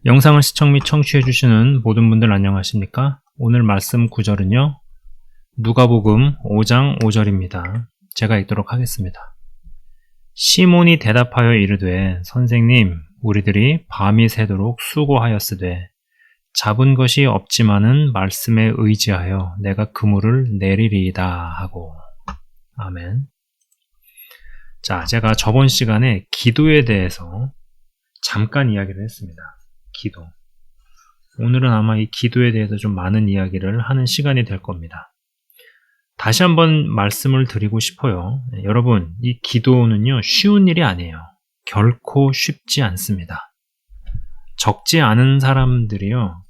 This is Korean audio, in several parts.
영상을 시청 및 청취해주시는 모든 분들 안녕하십니까? 오늘 말씀 구절은요, 누가복음 5장 5절입니다. 제가 읽도록 하겠습니다. 시몬이 대답하여 이르되, 선생님, 우리들이 밤이 새도록 수고하였으되 잡은 것이 없지만은 말씀에 의지하여 내가 그물을 내리리이다 하고. 아멘. 자, 제가 저번 시간에 기도에 대해서 잠깐 이야기를 했습니다. 기도. 오늘은 아마 이 기도에 대해서 좀 많은 이야기를 하는 시간이 될 겁니다. 다시 한번 말씀을 드리고 싶어요. 여러분, 이 기도는요, 쉬운 일이 아니에요. 결코 쉽지 않습니다. 적지 않은 사람들이요,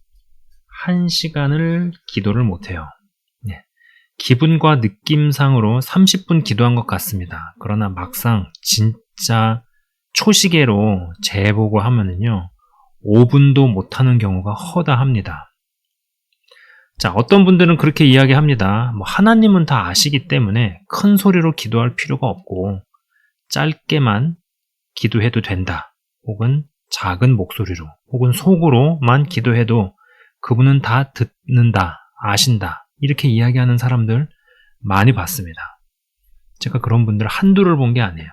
1시간을 기도를 못해요. 기분과 느낌상으로 30분 기도한 것 같습니다. 그러나 막상 진짜 초시계로 재보고 하면은요, 5분도 못하는 경우가 허다합니다. 자, 어떤 분들은 그렇게 이야기합니다. 하나님은 다 아시기 때문에 큰 소리로 기도할 필요가 없고 짧게만 기도해도 된다. 혹은 작은 목소리로 혹은 속으로만 기도해도 그분은 다 듣는다, 아신다. 이렇게 이야기하는 사람들 많이 봤습니다. 제가 그런 분들 한두를 본 게 아니에요.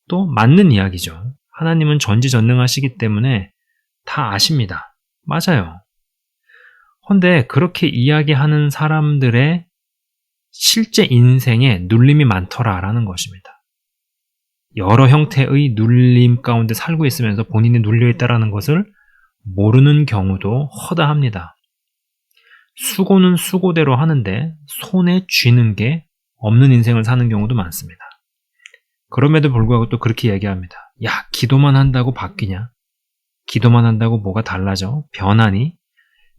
또 맞는 이야기죠. 하나님은 전지전능하시기 때문에 다 아십니다. 맞아요. 그런데 그렇게 이야기하는 사람들의 실제 인생에 눌림이 많더라라는 것입니다. 여러 형태의 눌림 가운데 살고 있으면서 본인이 눌려있다라는 것을 모르는 경우도 허다합니다. 수고는 수고대로 하는데 손에 쥐는 게 없는 인생을 사는 경우도 많습니다. 그럼에도 불구하고 또 그렇게 얘기합니다. 야, 기도만 한다고 바뀌냐? 기도만 한다고 뭐가 달라져? 변하니?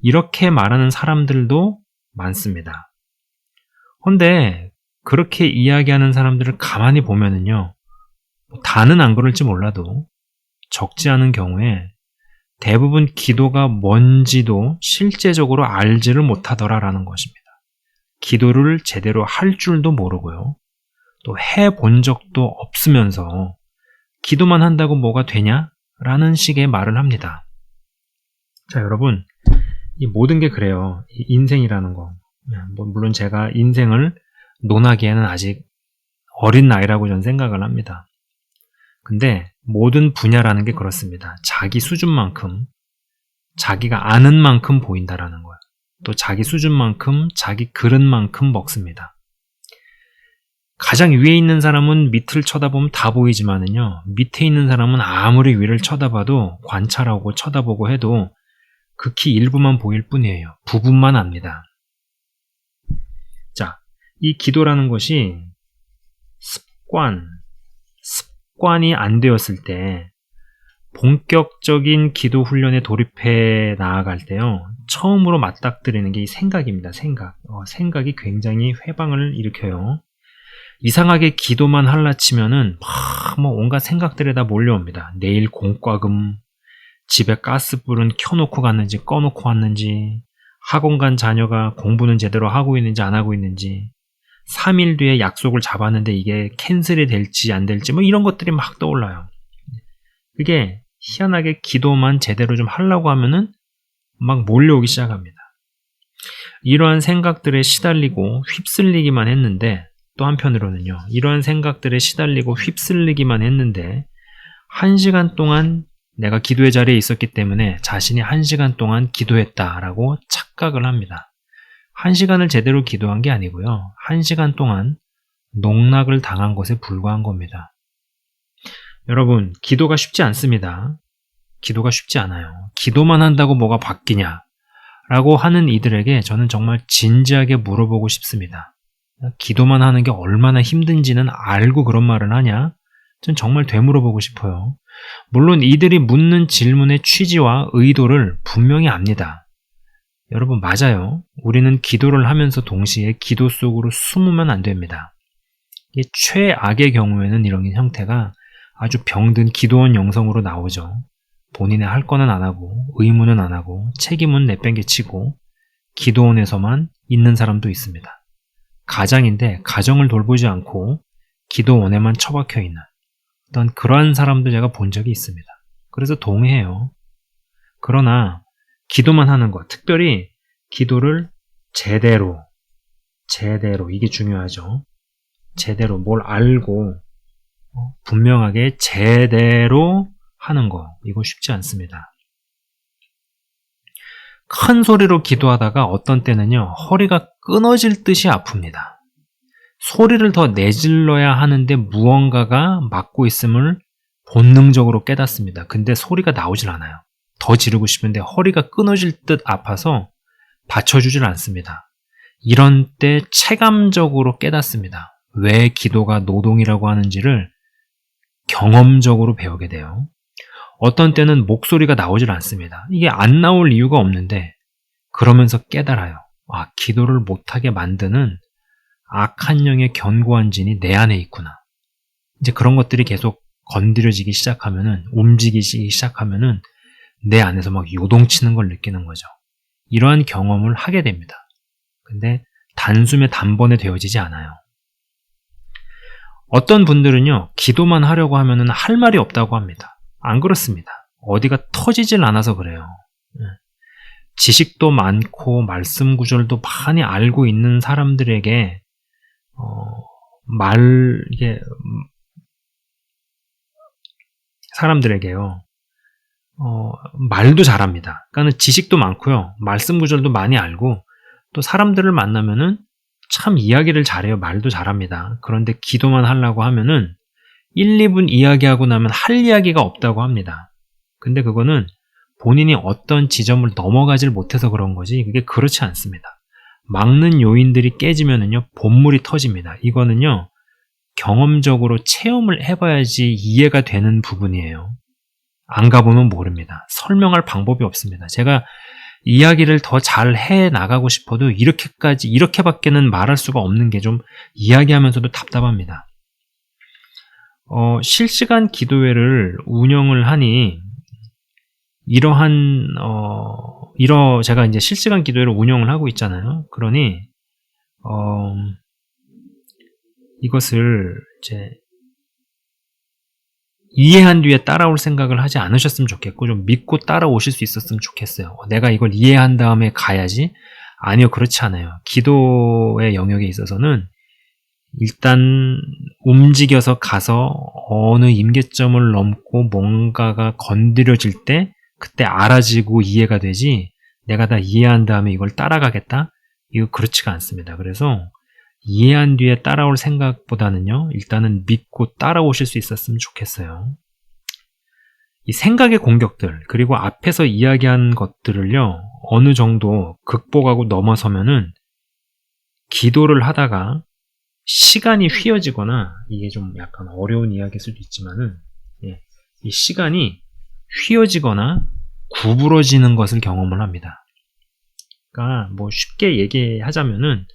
이렇게 말하는 사람들도 많습니다. 그런데 그렇게 이야기하는 사람들을 가만히 보면은요, 다는 안 그럴지 몰라도 적지 않은 경우에 대부분 기도가 뭔지도 실제적으로 알지를 못하더라라는 것입니다. 기도를 제대로 할 줄도 모르고요. 또 해본 적도 없으면서 기도만 한다고 뭐가 되냐? 라는 식의 말을 합니다. 자, 여러분, 이 모든 게 그래요. 이 인생이라는 거. 물론 제가 인생을 논하기에는 아직 어린 나이라고 저는 생각을 합니다. 근데 모든 분야라는 게 그렇습니다. 자기 수준만큼, 자기가 아는 만큼 보인다라는 거예요. 또 자기 수준만큼, 자기 그릇만큼 먹습니다. 가장 위에 있는 사람은 밑을 쳐다보면 다 보이지만은요, 밑에 있는 사람은 아무리 위를 쳐다봐도 관찰하고 쳐다보고 해도 극히 일부만 보일 뿐이에요. 부분만 압니다. 자, 이 기도라는 것이 습관이 안 되었을 때, 본격적인 기도 훈련에 돌입해 나아갈 때요, 처음으로 맞닥뜨리는 게 이 생각입니다. 생각이 굉장히 회방을 일으켜요. 이상하게 기도만 할라 치면은 온갖 생각들이 다 몰려옵니다. 내일 공과금, 집에 가스불은 켜놓고 갔는지 꺼놓고 왔는지, 학원 간 자녀가 공부는 제대로 하고 있는지 안 하고 있는지, 3일 뒤에 약속을 잡았는데 이게 캔슬이 될지 안 될지 이런 것들이 막 떠올라요. 그게 희한하게 기도만 제대로 좀 하려고 하면은 막 몰려오기 시작합니다. 이러한 생각들에 시달리고 휩쓸리기만 했는데, 또 한편으로는요, 이러한 생각들에 시달리고 휩쓸리기만 했는데 1시간 동안 내가 기도의 자리에 있었기 때문에 자신이 1시간 동안 기도했다라고 착각을 합니다. 1시간을 제대로 기도한 게 아니고요, 1시간 동안 농락을 당한 것에 불과한 겁니다. 여러분, 기도가 쉽지 않습니다. 기도가 쉽지 않아요. 기도만 한다고 뭐가 바뀌냐? 라고 하는 이들에게 저는 정말 진지하게 물어보고 싶습니다. 기도만 하는 게 얼마나 힘든지는 알고 그런 말을 하냐? 전 정말 되물어보고 싶어요. 물론 이들이 묻는 질문의 취지와 의도를 분명히 압니다. 여러분, 맞아요. 우리는 기도를 하면서 동시에 기도 속으로 숨으면 안 됩니다. 이 최악의 경우에는 이런 형태가 아주 병든 기도원 영성으로 나오죠. 본인의 할 거는 안 하고, 의무는 안 하고, 책임은 내팽개치고, 기도원에서만 있는 사람도 있습니다. 가장인데 가정을 돌보지 않고 기도원에만 처박혀 있는 어떤 그러한 사람도 제가 본 적이 있습니다. 그래서 동의해요. 그러나 기도만 하는 것, 특별히 기도를 제대로, 이게 중요하죠. 제대로 뭘 알고 분명하게 제대로 하는 거, 이거 쉽지 않습니다. 큰 소리로 기도하다가 어떤 때는요, 허리가 끊어질 듯이 아픕니다. 소리를 더 내질러야 하는데 무언가가 막고 있음을 본능적으로 깨닫습니다. 근데 소리가 나오질 않아요. 더 지르고 싶은데 허리가 끊어질 듯 아파서 받쳐주질 않습니다. 이런 때 체감적으로 깨닫습니다. 왜 기도가 노동이라고 하는지를 경험적으로 배우게 돼요. 어떤 때는 목소리가 나오질 않습니다. 이게 안 나올 이유가 없는데 그러면서 깨달아요. 아, 기도를 못하게 만드는 악한 영의 견고한 진이 내 안에 있구나. 이제 그런 것들이 계속 건드려지기 시작하면은, 움직이기 시작하면은 내 안에서 막 요동치는 걸 느끼는 거죠. 이러한 경험을 하게 됩니다. 근데 단숨에 단번에 되어지지 않아요. 어떤 분들은요, 기도만 하려고 하면은 할 말이 없다고 합니다. 안 그렇습니다. 어디가 터지질 않아서 그래요. 지식도 많고 말씀 구절도 많이 알고 있는 사람들에게 사람들에게요, 말도 잘합니다. 그러니까 지식도 많고요, 말씀 구절도 많이 알고, 또 사람들을 만나면은 참 이야기를 잘해요. 말도 잘합니다. 그런데 기도만 하려고 하면은 1, 2분 이야기하고 나면 할 이야기가 없다고 합니다. 근데 그거는 본인이 어떤 지점을 넘어가질 못해서 그런 거지, 그게 그렇지 않습니다. 막는 요인들이 깨지면은요, 본물이 터집니다. 이거는요, 경험적으로 체험을 해봐야지 이해가 되는 부분이에요. 안 가보면 모릅니다. 설명할 방법이 없습니다. 제가 이야기를 더 잘 해 나가고 싶어도 이렇게밖에는 말할 수가 없는 게 좀 이야기하면서도 답답합니다. 실시간 기도회를 운영을 하니 제가 이제 실시간 기도회를 운영을 하고 있잖아요. 그러니 이것을 이제 이해한 뒤에 따라올 생각을 하지 않으셨으면 좋겠고, 좀 믿고 따라오실 수 있었으면 좋겠어요. 내가 이걸 이해한 다음에 가야지? 아니요, 그렇지 않아요. 기도의 영역에 있어서는 일단 움직여서 가서 어느 임계점을 넘고 뭔가가 건드려질 때 그때 알아지고 이해가 되지, 내가 다 이해한 다음에 이걸 따라가겠다? 이거 그렇지가 않습니다. 그래서 이해한 뒤에 따라올 생각보다는요, 일단은 믿고 따라오실 수 있었으면 좋겠어요. 이 생각의 공격들, 그리고 앞에서 이야기한 것들을요, 어느 정도 극복하고 넘어서면은 기도를 하다가 시간이 휘어지거나, 이게 좀 약간 어려운 이야기일 수도 있지만은, 이 시간이 휘어지거나 구부러지는 것을 경험을 합니다. 그러니까 뭐 쉽게 얘기하자면은,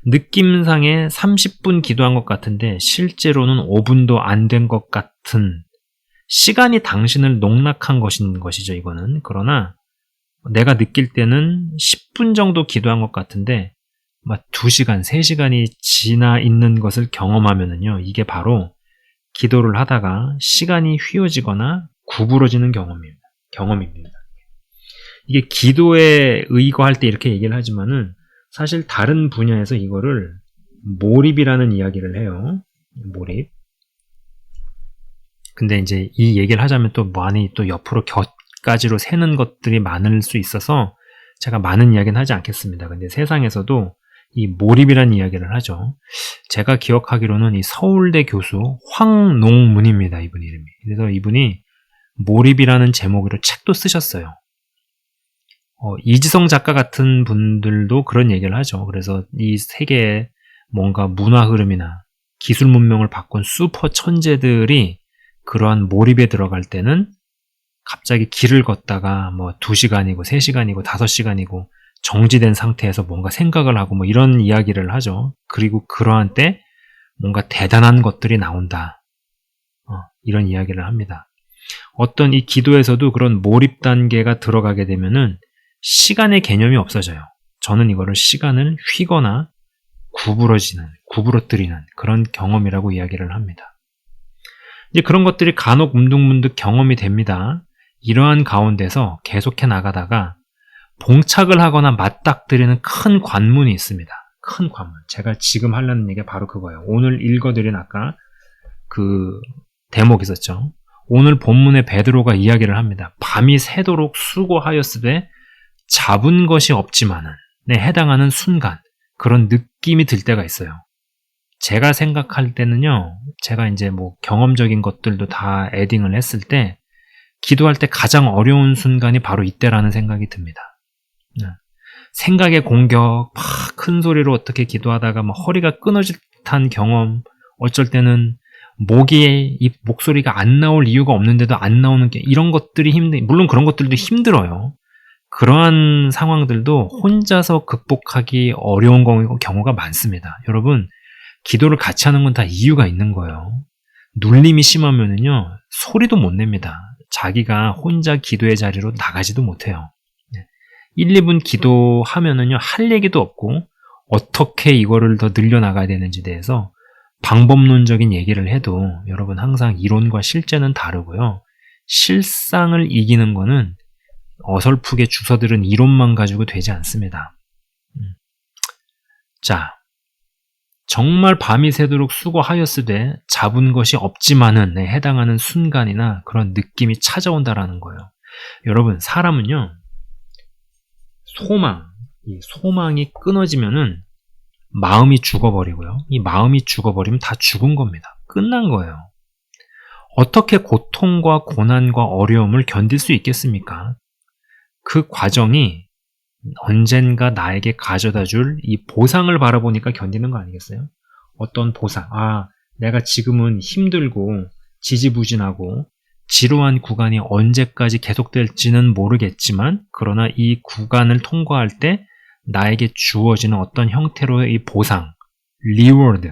느낌상에 30분 기도한 것 같은데 실제로는 5분도 안 된 것 같은, 시간이 당신을 농락한 것이죠, 이거는. 그러나 내가 느낄 때는 10분 정도 기도한 것 같은데 막 2시간, 3시간이 지나 있는 것을 경험하면은요, 이게 바로 기도를 하다가 시간이 휘어지거나 구부러지는 경험입니다. 이게 기도에 의거할 때 이렇게 얘기를 하지만은 사실 다른 분야에서 이거를 몰입이라는 이야기를 해요. 몰입. 근데 이제 이 얘기를 하자면 또 많이 또 옆으로 곁가지로 새는 것들이 많을 수 있어서 제가 많은 이야기는 하지 않겠습니다. 근데 세상에서도 이 몰입이라는 이야기를 하죠. 제가 기억하기로는 이 서울대 교수 황농문입니다. 이분 이름이. 그래서 이분이 몰입이라는 제목으로 책도 쓰셨어요. 이지성 작가 같은 분들도 그런 얘기를 하죠. 그래서 이 세계의 뭔가 문화 흐름이나 기술 문명을 바꾼 슈퍼 천재들이 그러한 몰입에 들어갈 때는 갑자기 길을 걷다가 뭐 2시간이고 3시간이고 5시간이고 정지된 상태에서 뭔가 생각을 하고 뭐 이런 이야기를 하죠. 그리고 그러한 때 뭔가 대단한 것들이 나온다. 이런 이야기를 합니다. 어떤 이 기도에서도 그런 몰입 단계가 들어가게 되면은 시간의 개념이 없어져요. 저는 이거를 시간을 휘거나 구부러뜨리는 그런 경험이라고 이야기를 합니다. 이제 그런 것들이 간혹 움득문득 경험이 됩니다. 이러한 가운데서 계속해 나가다가 봉착을 하거나 맞닥뜨리는 큰 관문이 있습니다. 큰 관문. 제가 지금 하려는 얘기가 바로 그거예요. 오늘 읽어드린 아까 그 대목 있었죠. 오늘 본문의 베드로가 이야기를 합니다. 밤이 새도록 수고하였으되 잡은 것이 없지만은 해당하는 순간 그런 느낌이 들 때가 있어요. 제가 생각할 때는요, 제가 이제 뭐 경험적인 것들도 다 에딩을 했을 때 기도할 때 가장 어려운 순간이 바로 이때라는 생각이 듭니다. 생각의 공격, 막 큰 소리로 어떻게 기도하다가 막 허리가 끊어질 듯한 경험, 어쩔 때는 목에 이 목소리가 안 나올 이유가 없는데도 안 나오는 게 이런 것들이 물론 그런 것들도 힘들어요. 그러한 상황들도 혼자서 극복하기 어려운 경우가 많습니다. 여러분, 기도를 같이 하는 건 다 이유가 있는 거예요. 눌림이 심하면은요, 소리도 못 냅니다. 자기가 혼자 기도의 자리로 나가지도 못해요. 1, 2분 기도하면은요, 할 얘기도 없고, 어떻게 이거를 더 늘려나가야 되는지에 대해서 방법론적인 얘기를 해도 여러분 항상 이론과 실제는 다르고요. 실상을 이기는 거는 어설프게 주워들은 이론만 가지고 되지 않습니다. 자, 정말 밤이 새도록 수고하였으되 잡은 것이 없지만은 해당하는 순간이나 그런 느낌이 찾아온다라는 거예요. 여러분, 사람은요, 이 소망이 끊어지면은 마음이 죽어버리고요. 이 마음이 죽어버리면 다 죽은 겁니다. 끝난 거예요. 어떻게 고통과 고난과 어려움을 견딜 수 있겠습니까? 그 과정이 언젠가 나에게 가져다 줄 이 보상을 바라보니까 견디는 거 아니겠어요? 어떤 보상, 내가 지금은 힘들고 지지부진하고 지루한 구간이 언제까지 계속될지는 모르겠지만 그러나 이 구간을 통과할 때 나에게 주어지는 어떤 형태로의 이 보상, 리워드,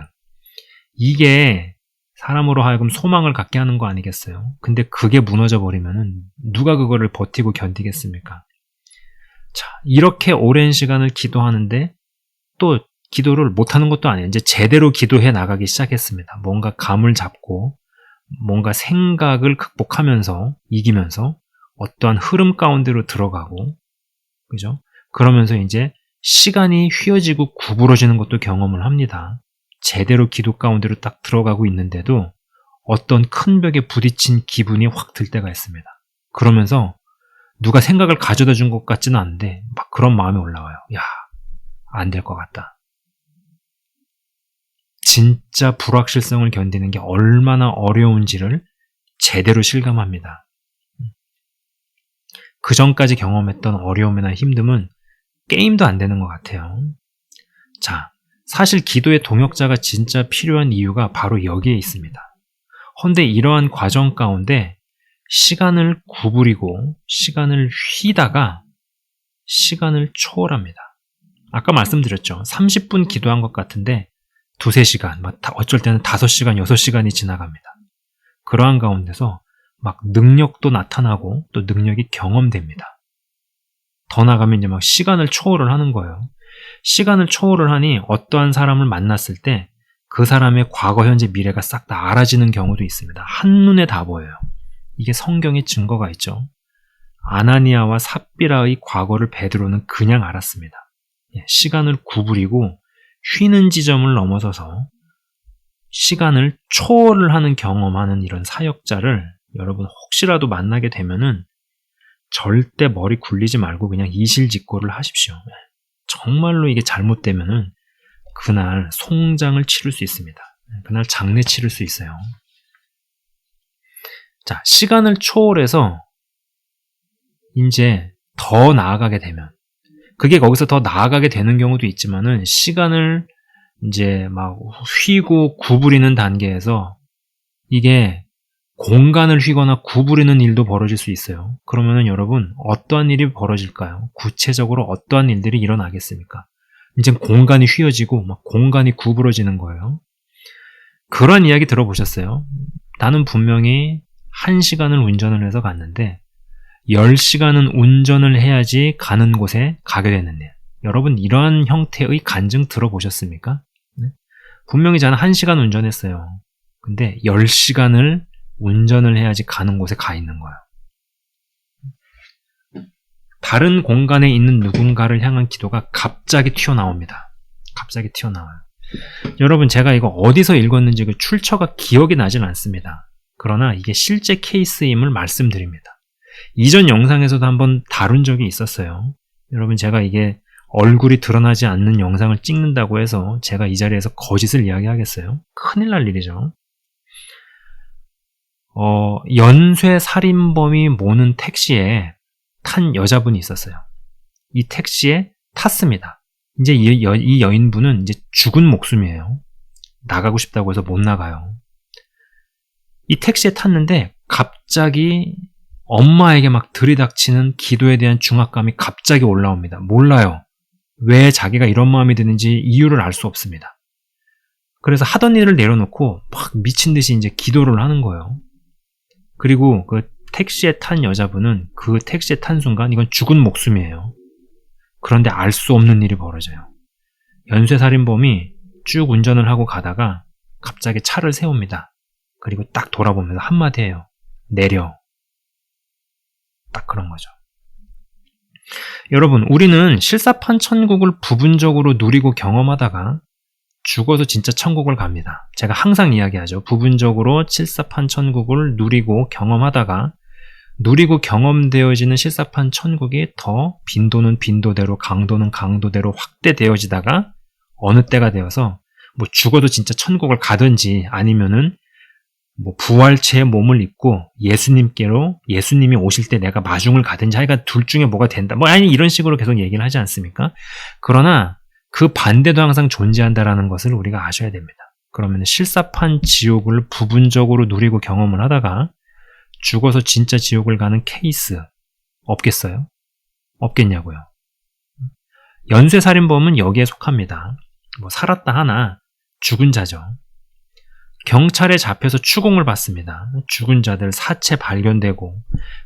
이게 사람으로 하여금 소망을 갖게 하는 거 아니겠어요? 근데 그게 무너져 버리면은 누가 그거를 버티고 견디겠습니까? 자, 이렇게 오랜 시간을 기도하는데 또 기도를 못하는 것도 아니에요. 이제 제대로 기도해 나가기 시작했습니다. 뭔가 감을 잡고 뭔가 생각을 극복하면서 이기면서 어떠한 흐름 가운데로 들어가고, 그죠? 그러면서 이제 시간이 휘어지고 구부러지는 것도 경험을 합니다. 제대로 기도 가운데로 딱 들어가고 있는데도 어떤 큰 벽에 부딪힌 기분이 확 들 때가 있습니다. 그러면서 누가 생각을 가져다 준 것 같지는 않은데 막 그런 마음이 올라와요. 야, 안 될 것 같다. 진짜 불확실성을 견디는 게 얼마나 어려운지를 제대로 실감합니다. 그 전까지 경험했던 어려움이나 힘듦은 게임도 안 되는 것 같아요. 자, 사실 기도의 동역자가 진짜 필요한 이유가 바로 여기에 있습니다. 헌데 이러한 과정 가운데 시간을 구부리고 시간을 휘다가 시간을 초월합니다. 아까 말씀드렸죠. 30분 기도한 것 같은데 2-3시간, 어쩔 때는 5시간, 6시간이 지나갑니다. 그러한 가운데서 막 능력도 나타나고 또 능력이 경험됩니다. 더 나가면 이제 막 시간을 초월을 하는 거예요. 시간을 초월을 하니 어떠한 사람을 만났을 때 그 사람의 과거, 현재, 미래가 싹 다 알아지는 경우도 있습니다. 한눈에 다 보여요. 이게 성경에 증거가 있죠. 아나니아와 삽비라의 과거를 베드로는 그냥 알았습니다. 시간을 구부리고 쉬는 지점을 넘어서서 시간을 초월을 하는 경험하는 이런 사역자를 여러분 혹시라도 만나게 되면은 절대 머리 굴리지 말고 그냥 이실직고를 하십시오. 정말로 이게 잘못되면은 그날 송장을 치를 수 있습니다. 그날 장례 치를 수 있어요. 자, 시간을 초월해서 이제 더 나아가게 되면, 그게 거기서 더 나아가게 되는 경우도 있지만은 시간을 이제 막 휘고 구부리는 단계에서 이게 공간을 휘거나 구부리는 일도 벌어질 수 있어요. 그러면은 여러분 어떠한 일이 벌어질까요? 구체적으로 어떠한 일들이 일어나겠습니까? 이제 공간이 휘어지고 막 공간이 구부러지는 거예요. 그런 이야기 들어보셨어요? 나는 분명히 1시간을 운전을 해서 갔는데 10시간은 운전을 해야지 가는 곳에 가게 되는 일. 여러분 이러한 형태의 간증 들어보셨습니까? 네? 분명히 저는 1시간 운전했어요. 근데 10시간을 운전을 해야지 가는 곳에 가 있는 거예요. 다른 공간에 있는 누군가를 향한 기도가 갑자기 튀어나옵니다. 갑자기 튀어나와요. 여러분, 제가 이거 어디서 읽었는지 그 출처가 기억이 나진 않습니다. 그러나 이게 실제 케이스임을 말씀드립니다. 이전 영상에서도 한번 다룬 적이 있었어요. 여러분, 제가 이게 얼굴이 드러나지 않는 영상을 찍는다고 해서 제가 이 자리에서 거짓을 이야기하겠어요? 큰일 날 일이죠. 연쇄 살인범이 모는 택시에 탄 여자분이 있었어요. 이 택시에 탔습니다. 이제 이 여인분은 이제 죽은 목숨이에요. 나가고 싶다고 해서 못 나가요. 이 택시에 탔는데 갑자기 엄마에게 막 들이닥치는 기도에 대한 중압감이 갑자기 올라옵니다. 몰라요. 왜 자기가 이런 마음이 드는지 이유를 알 수 없습니다. 그래서 하던 일을 내려놓고 막 미친 듯이 이제 기도를 하는 거예요. 그리고 그 택시에 탄 여자분은 그 택시에 탄 순간 이건 죽은 목숨이에요. 그런데 알 수 없는 일이 벌어져요. 연쇄살인범이 쭉 운전을 하고 가다가 갑자기 차를 세웁니다. 그리고 딱 돌아보면서 한마디 해요. 내려. 딱 그런 거죠. 여러분, 우리는 실사판 천국을 부분적으로 누리고 경험하다가 죽어서 진짜 천국을 갑니다. 제가 항상 이야기하죠. 부분적으로 실사판 천국을 누리고 경험하다가 누리고 경험되어지는 실사판 천국이 더 빈도는 빈도대로 강도는 강도대로 확대되어지다가 어느 때가 되어서 뭐 죽어도 진짜 천국을 가든지 아니면은 뭐 부활체의 몸을 입고 예수님이 오실 때 내가 마중을 가든지 하여간 둘 중에 뭐가 된다. 뭐 아니 이런 식으로 계속 얘기를 하지 않습니까? 그러나 그 반대도 항상 존재한다라는 것을 우리가 아셔야 됩니다. 그러면 실사판 지옥을 부분적으로 누리고 경험을 하다가 죽어서 진짜 지옥을 가는 케이스 없겠어요? 없겠냐고요. 연쇄살인범은 여기에 속합니다. 뭐 살았다 하나 죽은 자죠. 경찰에 잡혀서 추궁을 받습니다. 죽은 자들 사체 발견되고,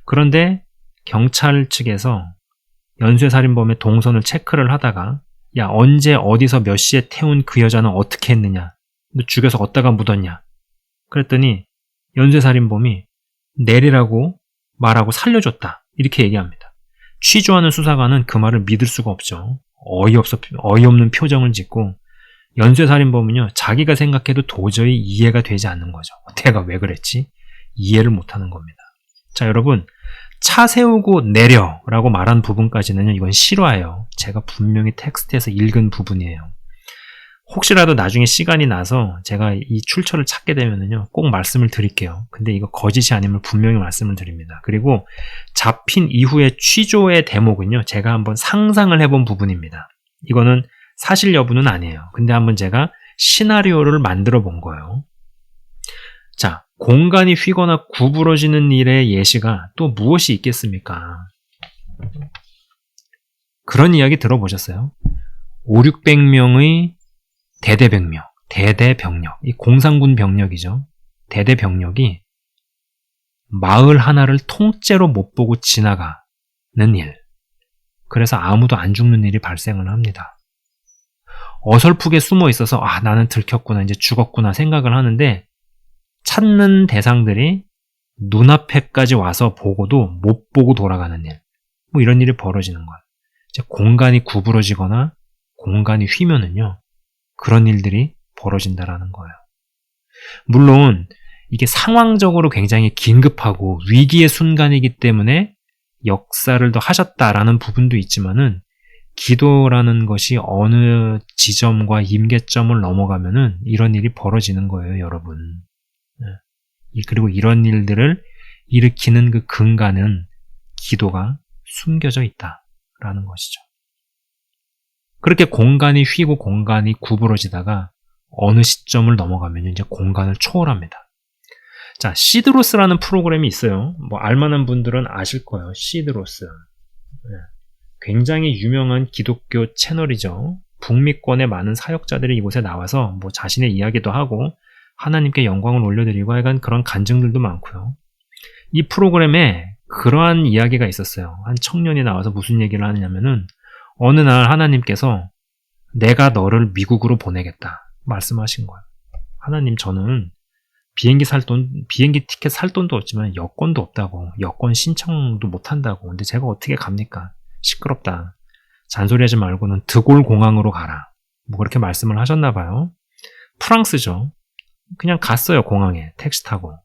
그런데 경찰 측에서 연쇄살인범의 동선을 체크를 하다가 야, 언제 어디서 몇 시에 태운 그 여자는 어떻게 했느냐, 너 죽여서 어디다가 묻었냐, 그랬더니 연쇄살인범이 내리라고 말하고 살려줬다 이렇게 얘기합니다. 취조하는 수사관은 그 말을 믿을 수가 없죠. 어이없는 표정을 짓고, 연쇄살인범은요, 자기가 생각해도 도저히 이해가 되지 않는 거죠. 내가 왜 그랬지? 이해를 못하는 겁니다. 자, 여러분, 차 세우고 내려 라고 말한 부분까지는요, 이건 실화예요. 제가 분명히 텍스트에서 읽은 부분이에요. 혹시라도 나중에 시간이 나서 제가 이 출처를 찾게 되면은요, 꼭 말씀을 드릴게요. 근데 이거 거짓이 아니면 분명히 말씀을 드립니다. 그리고 잡힌 이후의 취조의 대목은요, 제가 한번 상상을 해본 부분입니다. 이거는 사실 여부는 아니에요. 근데 한번 제가 시나리오를 만들어 본 거예요. 자, 공간이 휘거나 구부러지는 일의 예시가 또 무엇이 있겠습니까? 그런 이야기 들어보셨어요? 500~600명의 대대병력, 이 공산군 병력이죠. 대대병력이 마을 하나를 통째로 못 보고 지나가는 일. 그래서 아무도 안 죽는 일이 발생을 합니다. 어설프게 숨어 있어서 나는 들켰구나, 이제 죽었구나 생각을 하는데 찾는 대상들이 눈앞에까지 와서 보고도 못 보고 돌아가는 일, 뭐 이런 일이 벌어지는 거예요. 이제 공간이 구부러지거나 공간이 휘면은요, 그런 일들이 벌어진다라는 거예요. 물론 이게 상황적으로 굉장히 긴급하고 위기의 순간이기 때문에 역사를 더 하셨다라는 부분도 있지만은, 기도라는 것이 어느 지점과 임계점을 넘어가면은 이런 일이 벌어지는 거예요, 여러분. 그리고 이런 일들을 일으키는 그 근간은 기도가 숨겨져 있다라는 것이죠. 그렇게 공간이 휘고 공간이 구부러지다가 어느 시점을 넘어가면 이제 공간을 초월합니다. 자, 시드로스라는 프로그램이 있어요. 뭐 알만한 분들은 아실 거예요. 시드로스. 굉장히 유명한 기독교 채널이죠. 북미권의 많은 사역자들이 이곳에 나와서 뭐 자신의 이야기도 하고 하나님께 영광을 올려드리고 하여간 그런 간증들도 많고요. 이 프로그램에 그러한 이야기가 있었어요. 한 청년이 나와서 무슨 얘기를 하느냐면은, 어느 날 하나님께서 내가 너를 미국으로 보내겠다 말씀하신 거예요. 하나님, 저는 비행기 티켓 살 돈도 없지만 여권도 없다고, 여권 신청도 못 한다고. 근데 제가 어떻게 갑니까? 시끄럽다. 잔소리하지 말고는 드골 공항으로 가라. 뭐 그렇게 말씀을 하셨나 봐요. 프랑스죠. 그냥 갔어요, 공항에. 택시 타고.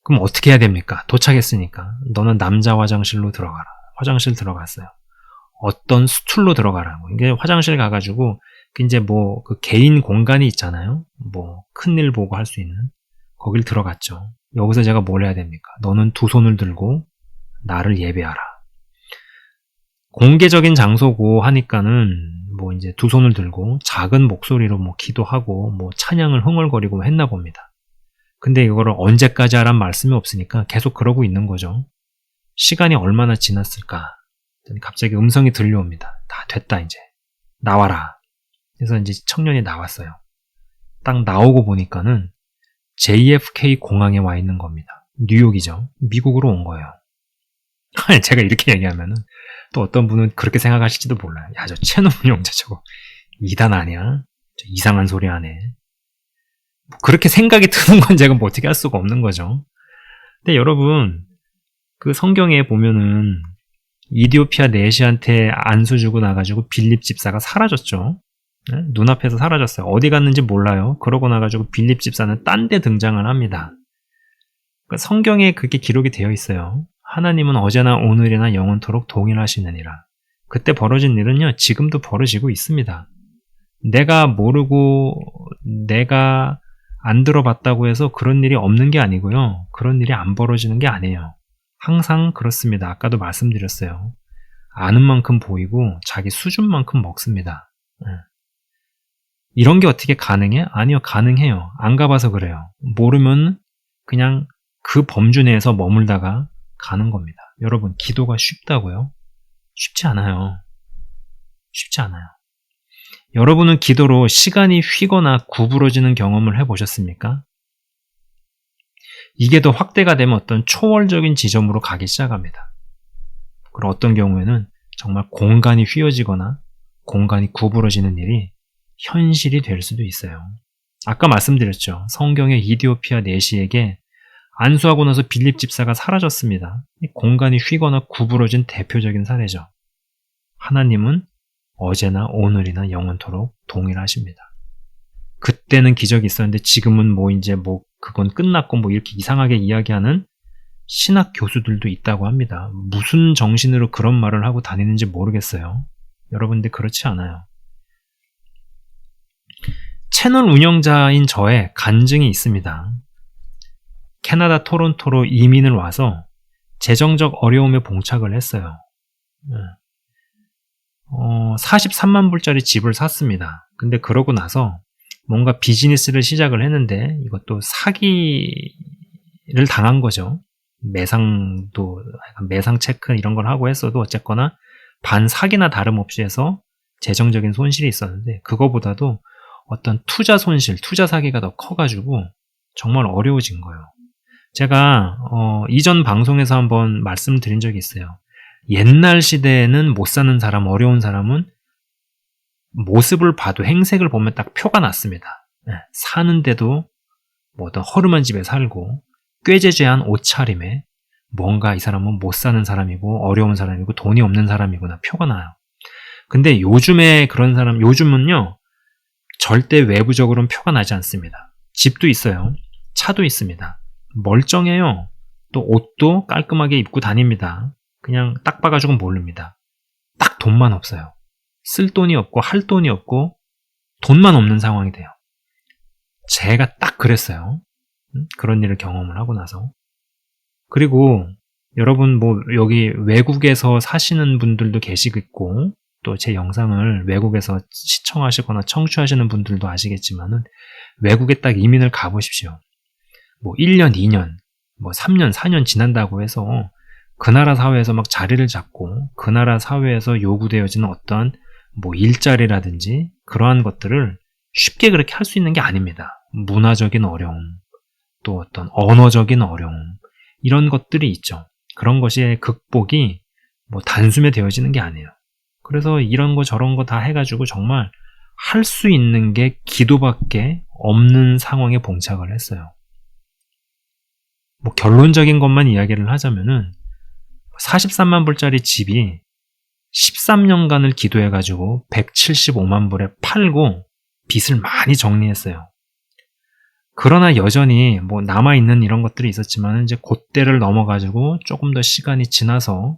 그럼 어떻게 해야 됩니까? 도착했으니까. 너는 남자 화장실로 들어가라. 화장실 들어갔어요. 어떤 수툴로 들어가라고. 이게 화장실 가가지고 이제 뭐 그 개인 공간이 있잖아요. 뭐 큰일 보고 할 수 있는. 거길 들어갔죠. 여기서 제가 뭘 해야 됩니까? 너는 두 손을 들고 나를 예배하라. 공개적인 장소고 하니까는 뭐 이제 두 손을 들고 작은 목소리로 뭐 기도하고 뭐 찬양을 흥얼거리고 했나 봅니다. 근데 이거를 언제까지 하란 말씀이 없으니까 계속 그러고 있는 거죠. 시간이 얼마나 지났을까? 갑자기 음성이 들려옵니다. 다 됐다 이제. 나와라. 그래서 이제 청년이 나왔어요. 딱 나오고 보니까는 JFK 공항에 와 있는 겁니다. 뉴욕이죠. 미국으로 온 거예요. 제가 이렇게 얘기하면은 또 어떤 분은 그렇게 생각하실지도 몰라요. 야, 저 채널 운영자 저거 이단 아니야? 저 이상한 소리 하네. 뭐 그렇게 생각이 드는 건 제가 뭐 어떻게 할 수가 없는 거죠. 근데 여러분, 그 성경에 보면은 이디오피아 내시한테 안수 주고 나가지고 빌립 집사가 사라졌죠. 네? 눈앞에서 사라졌어요. 어디 갔는지 몰라요. 그러고 나가지고 빌립 집사는 딴 데 등장을 합니다. 그러니까 성경에 그렇게 기록이 되어 있어요. 하나님은 어제나 오늘이나 영원토록 동일하시느니라. 그때 벌어진 일은요, 지금도 벌어지고 있습니다. 내가 모르고 내가 안 들어봤다고 해서 그런 일이 없는 게 아니고요. 그런 일이 안 벌어지는 게 아니에요. 항상 그렇습니다. 아까도 말씀드렸어요. 아는 만큼 보이고 자기 수준만큼 먹습니다. 이런 게 어떻게 가능해? 아니요, 가능해요. 안 가봐서 그래요. 모르면 그냥 그 범주 내에서 머물다가 가는 겁니다. 여러분, 기도가 쉽다고요? 쉽지 않아요. 쉽지 않아요. 여러분은 기도로 시간이 휘거나 구부러지는 경험을 해보셨습니까? 이게 더 확대가 되면 어떤 초월적인 지점으로 가기 시작합니다. 그리고 어떤 경우에는 정말 공간이 휘어지거나 공간이 구부러지는 일이 현실이 될 수도 있어요. 아까 말씀드렸죠. 성경의 이디오피아 내시에게 안수하고 나서 빌립 집사가 사라졌습니다. 공간이 휘거나 구부러진 대표적인 사례죠. 하나님은 어제나 오늘이나 영원토록 동일하십니다. 그때는 기적이 있었는데 지금은 뭐 이제 뭐 그건 끝났고 뭐 이렇게 이상하게 이야기하는 신학 교수들도 있다고 합니다. 무슨 정신으로 그런 말을 하고 다니는지 모르겠어요. 여러분들 그렇지 않아요. 채널 운영자인 저의 간증이 있습니다. 캐나다 토론토로 이민을 와서 재정적 어려움에 봉착을 했어요. 43만 불짜리 집을 샀습니다. 근데 그러고 나서 뭔가 비즈니스를 시작을 했는데 이것도 사기를 당한 거죠. 매상도, 매상 체크 이런 걸 하고 했어도 어쨌거나 반 사기나 다름없이 해서 재정적인 손실이 있었는데 그거보다도 어떤 투자 손실, 투자 사기가 더 커가지고 정말 어려워진 거예요. 제가 이전 방송에서 한번 말씀드린 적이 있어요. 옛날 시대에는 못 사는 사람, 어려운 사람은 모습을 봐도 행색을 보면 딱 표가 났습니다. 사는데도 뭐 어떤 허름한 집에 살고 꾀죄죄한 옷차림에 뭔가 이 사람은 못 사는 사람이고 어려운 사람이고 돈이 없는 사람이구나 표가 나요. 근데 요즘에 그런 사람, 요즘은요 절대 외부적으로는 표가 나지 않습니다. 집도 있어요. 차도 있습니다. 멀쩡해요. 또 옷도 깔끔하게 입고 다닙니다. 그냥 딱 봐가지고 모릅니다. 딱 돈만 없어요. 쓸 돈이 없고 할 돈이 없고 돈만 없는 상황이 돼요. 제가 딱 그랬어요. 그런 일을 경험을 하고 나서. 그리고 여러분 뭐 여기 외국에서 사시는 분들도 계시겠고 또 제 영상을 외국에서 시청하시거나 청취하시는 분들도 아시겠지만은 외국에 딱 이민을 가보십시오. 뭐 1년, 2년, 뭐 3년, 4년 지난다고 해서 그 나라 사회에서 막 자리를 잡고 그 나라 사회에서 요구되어지는 어떤 뭐 일자리라든지 그러한 것들을 쉽게 그렇게 할 수 있는 게 아닙니다. 문화적인 어려움, 또 어떤 언어적인 어려움 이런 것들이 있죠. 그런 것이 극복이 뭐 단숨에 되어지는 게 아니에요. 그래서 이런 거 저런 거 다 해가지고 정말 할 수 있는 게 기도밖에 없는 상황에 봉착을 했어요. 뭐 결론적인 것만 이야기를 하자면은 43만 불짜리 집이 13년간을 기도해가지고 175만 불에 팔고 빚을 많이 정리했어요. 그러나 여전히 뭐 남아있는 이런 것들이 있었지만 이제 그때를 넘어가지고 조금 더 시간이 지나서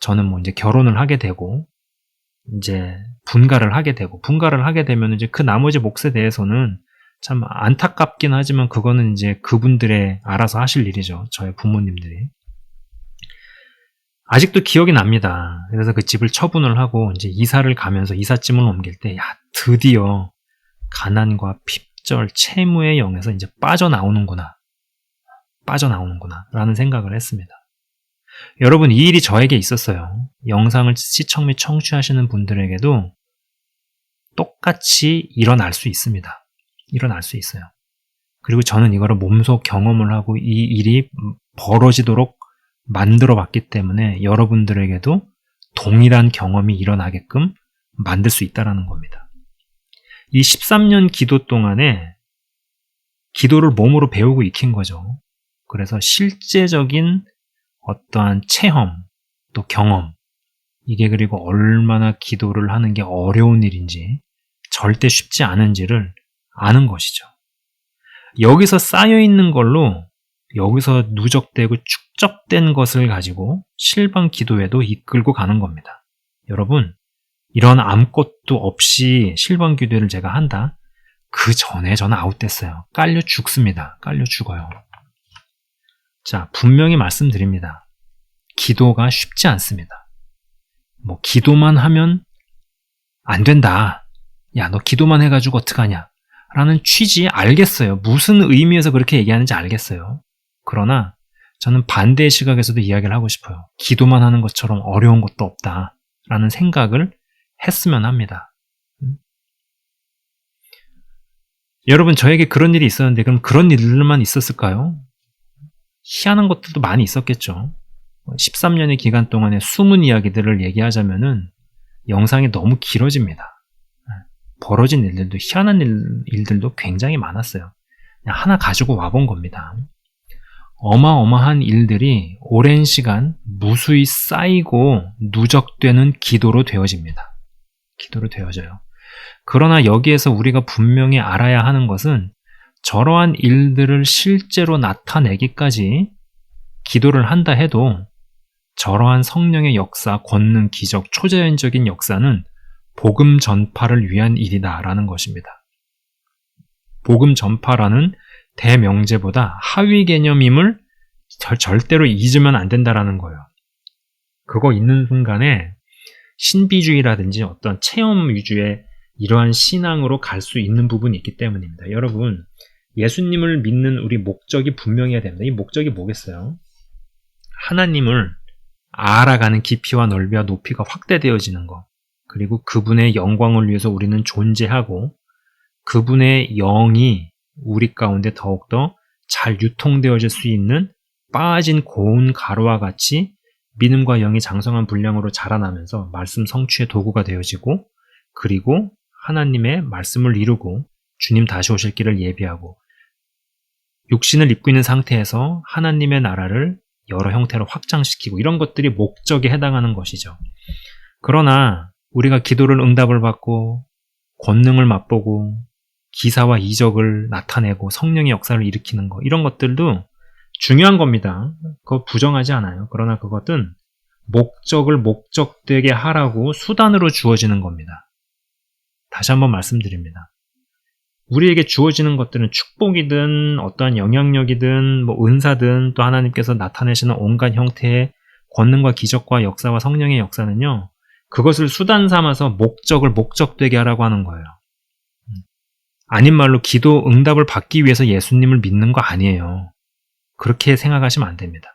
저는 뭐 이제 결혼을 하게 되고 이제 분가를 하게 되면 이제 그 나머지 몫에 대해서는 참 안타깝긴 하지만 그거는 이제 그분들의 알아서 하실 일이죠. 저의 부모님들이. 아직도 기억이 납니다. 그래서 그 집을 처분을 하고 이제 이사를 가면서 이삿짐을 옮길 때, 야, 드디어 가난과 핍절, 채무의 영에서 이제 빠져나오는구나 라는 생각을 했습니다. 여러분, 이 일이 저에게 있었어요. 영상을 시청 및 청취하시는 분들에게도 똑같이 일어날 수 있습니다. 일어날 수 있어요. 그리고 저는 이거를 몸소 경험을 하고 이 일이 벌어지도록 만들어 봤기 때문에 여러분들에게도 동일한 경험이 일어나게끔 만들 수 있다는 겁니다. 이 13년 기도 동안에 기도를 몸으로 배우고 익힌 거죠. 그래서 실제적인 어떠한 체험, 또 경험, 이게 그리고 얼마나 기도를 하는 게 어려운 일인지, 절대 쉽지 않은지를 아는 것이죠. 여기서 쌓여있는 걸로, 여기서 누적되고 축적된 것을 가지고 실방 기도에도 이끌고 가는 겁니다. 여러분, 이런 아무것도 없이 실방 기도를 제가 한다? 그 전에 저는 아웃됐어요. 깔려 죽습니다. 깔려 죽어요. 자, 분명히 말씀드립니다. 기도가 쉽지 않습니다. 뭐 기도만 하면 안 된다. 야, 너 기도만 해가지고 어떡하냐? 라는 취지 알겠어요. 무슨 의미에서 그렇게 얘기하는지 알겠어요. 그러나 저는 반대의 시각에서도 이야기를 하고 싶어요. 기도만 하는 것처럼 어려운 것도 없다. 라는 생각을 했으면 합니다. 여러분, 저에게 그런 일이 있었는데 그럼 그런 일들만 있었을까요? 희한한 것들도 많이 있었겠죠. 13년의 기간 동안의 숨은 이야기들을 얘기하자면은 영상이 너무 길어집니다. 벌어진 일들도, 희한한 일들도 굉장히 많았어요. 그냥 하나 가지고 와본 겁니다. 어마어마한 일들이 오랜 시간 무수히 쌓이고 누적되는 기도로 되어집니다. 기도로 되어져요. 그러나 여기에서 우리가 분명히 알아야 하는 것은 저러한 일들을 실제로 나타내기까지 기도를 한다 해도 저러한 성령의 역사, 권능, 기적, 초자연적인 역사는 복음 전파를 위한 일이다라는 것입니다. 복음 전파라는 대명제보다 하위 개념임을 절대로 잊으면 안 된다라는 거예요. 그거 있는 순간에 신비주의라든지 어떤 체험 위주의 이러한 신앙으로 갈 수 있는 부분이 있기 때문입니다. 여러분, 예수님을 믿는 우리 목적이 분명해야 됩니다. 이 목적이 뭐겠어요? 하나님을 알아가는 깊이와 넓이와 높이가 확대되어지는 것, 그리고 그분의 영광을 위해서 우리는 존재하고 그분의 영이 우리 가운데 더욱더 잘 유통되어질 수 있는 빠진 고운 가루와 같이 믿음과 영이 장성한 분량으로 자라나면서 말씀 성취의 도구가 되어지고, 그리고 하나님의 말씀을 이루고 주님 다시 오실 길을 예비하고 육신을 입고 있는 상태에서 하나님의 나라를 여러 형태로 확장시키고, 이런 것들이 목적에 해당하는 것이죠. 그러나 우리가 기도를 응답을 받고 권능을 맛보고 기사와 이적을 나타내고 성령의 역사를 일으키는 것, 이런 것들도 중요한 겁니다. 그거 부정하지 않아요. 그러나 그것은 목적을 목적되게 하라고 수단으로 주어지는 겁니다. 다시 한번 말씀드립니다. 우리에게 주어지는 것들은 축복이든 어떠한 영향력이든 뭐 은사든 또 하나님께서 나타내시는 온갖 형태의 권능과 기적과 역사와 성령의 역사는요, 그것을 수단 삼아서 목적을 목적되게 하라고 하는 거예요. 아닌 말로 기도 응답을 받기 위해서 예수님을 믿는 거 아니에요. 그렇게 생각하시면 안 됩니다.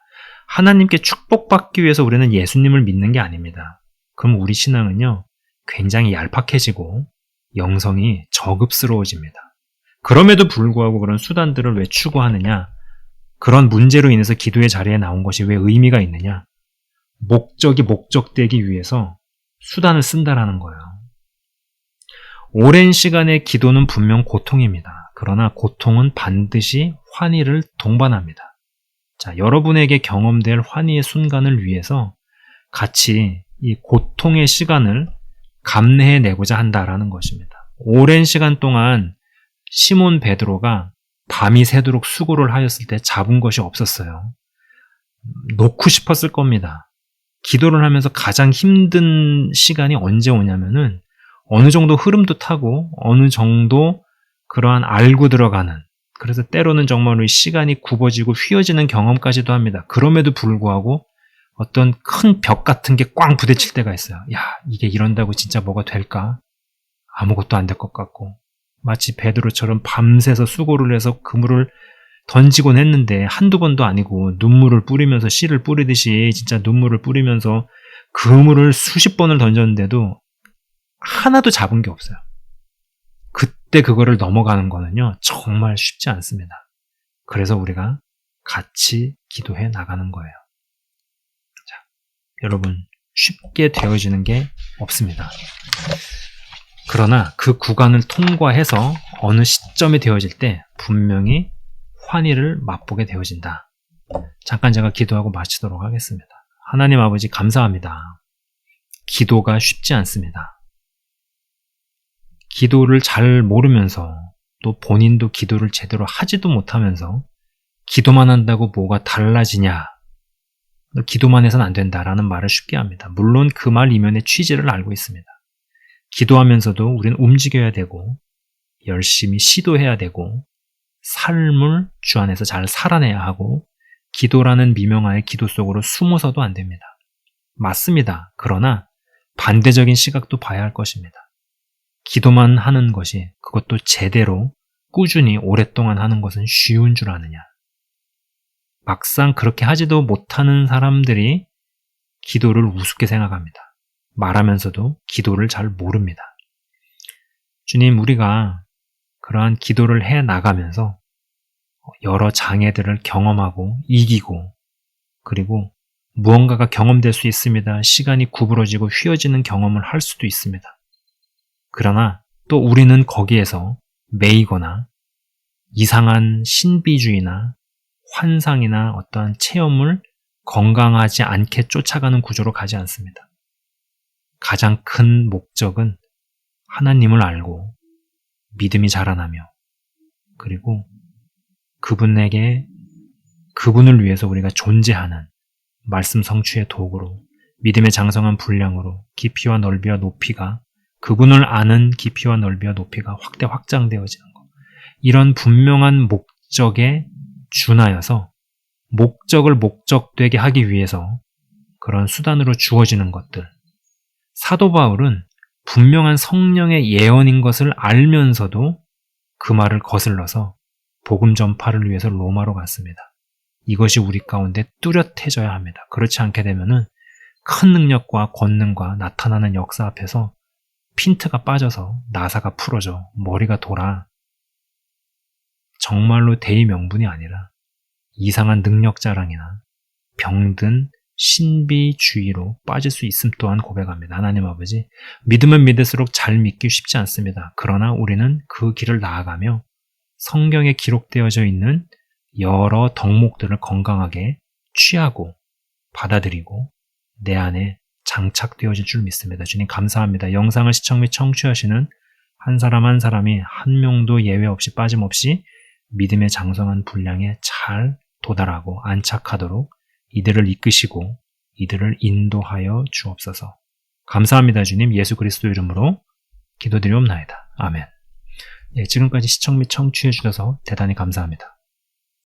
하나님께 축복받기 위해서 우리는 예수님을 믿는 게 아닙니다. 그럼 우리 신앙은요, 굉장히 얄팍해지고 영성이 저급스러워집니다. 그럼에도 불구하고 그런 수단들을 왜 추구하느냐? 그런 문제로 인해서 기도의 자리에 나온 것이 왜 의미가 있느냐? 목적이 목적되기 위해서 수단을 쓴다라는 거예요. 오랜 시간의 기도는 분명 고통입니다. 그러나 고통은 반드시 환희를 동반합니다. 자, 여러분에게 경험될 환희의 순간을 위해서 같이 이 고통의 시간을 감내해내고자 한다라는 것입니다. 오랜 시간 동안 시몬 베드로가 밤이 새도록 수고를 하였을 때 잡은 것이 없었어요. 놓고 싶었을 겁니다. 기도를 하면서 가장 힘든 시간이 언제 오냐면은 어느 정도 흐름도 타고 어느 정도 그러한 알고 들어가는, 그래서 때로는 정말로 시간이 굽어지고 휘어지는 경험까지도 합니다. 그럼에도 불구하고 어떤 큰 벽 같은 게 꽝 부딪힐 때가 있어요. 야, 이게 이런다고 진짜 뭐가 될까? 아무것도 안 될 것 같고, 마치 베드로처럼 밤새서 수고를 해서 그물을 던지곤 했는데 한두 번도 아니고 눈물을 뿌리면서 씨를 뿌리듯이 진짜 눈물을 뿌리면서 그물을 수십 번을 던졌는데도 하나도 잡은 게 없어요. 그때 그거를 넘어가는 거는요, 정말 쉽지 않습니다. 그래서 우리가 같이 기도해 나가는 거예요. 자, 여러분, 쉽게 되어지는 게 없습니다. 그러나 그 구간을 통과해서 어느 시점이 되어질 때 분명히 환희를 맛보게 되어진다. 잠깐 제가 기도하고 마치도록 하겠습니다. 하나님 아버지 감사합니다. 기도가 쉽지 않습니다. 기도를 잘 모르면서 또 본인도 기도를 제대로 하지도 못하면서 기도만 한다고 뭐가 달라지냐, 너 기도만 해서는 안 된다라는 말을 쉽게 합니다. 물론 그 말 이면의 취지를 알고 있습니다. 기도하면서도 우리는 움직여야 되고 열심히 시도해야 되고 삶을 주 안에서 잘 살아내야 하고 기도라는 미명하에 기도 속으로 숨어서도 안 됩니다. 맞습니다. 그러나 반대적인 시각도 봐야 할 것입니다. 기도만 하는 것이, 그것도 제대로 꾸준히 오랫동안 하는 것은 쉬운 줄 아느냐. 막상 그렇게 하지도 못하는 사람들이 기도를 우습게 생각합니다. 말하면서도 기도를 잘 모릅니다. 주님, 우리가 그러한 기도를 해 나가면서 여러 장애들을 경험하고 이기고, 그리고 무언가가 경험될 수 있습니다. 시간이 구부러지고 휘어지는 경험을 할 수도 있습니다. 그러나 또 우리는 거기에서 매이거나 이상한 신비주의나 환상이나 어떠한 체험을 건강하지 않게 쫓아가는 구조로 가지 않습니다. 가장 큰 목적은 하나님을 알고 믿음이 자라나며, 그리고 그분을 위해서 우리가 존재하는 말씀 성취의 도구로, 믿음의 장성한 분량으로 깊이와 넓이와 높이가, 그분을 아는 깊이와 넓이와 높이가 확장되어지는 것. 이런 분명한 목적에 준하여서 목적을 목적되게 하기 위해서 그런 수단으로 주어지는 것들. 사도 바울은 분명한 성령의 예언인 것을 알면서도 그 말을 거슬러서 복음 전파를 위해서 로마로 갔습니다. 이것이 우리 가운데 뚜렷해져야 합니다. 그렇지 않게 되면은 큰 능력과 권능과 나타나는 역사 앞에서 핀트가 빠져서 나사가 풀어져 머리가 돌아 정말로 대의 명분이 아니라 이상한 능력 자랑이나 병든 신비주의로 빠질 수 있음 또한 고백합니다. 하나님 아버지, 믿으면 믿을수록 잘 믿기 쉽지 않습니다. 그러나 우리는 그 길을 나아가며 성경에 기록되어져 있는 여러 덕목들을 건강하게 취하고 받아들이고 내 안에 장착되어질 줄 믿습니다. 주님 감사합니다. 영상을 시청 및 청취하시는 한 사람 한 사람이 한 명도 예외 없이 빠짐없이 믿음의 장성한 분량에 잘 도달하고 안착하도록 이들을 이끄시고 이들을 인도하여 주옵소서. 감사합니다. 주님, 예수 그리스도 이름으로 기도드리옵나이다. 아멘. 지금까지 시청 및 청취해 주셔서 대단히 감사합니다.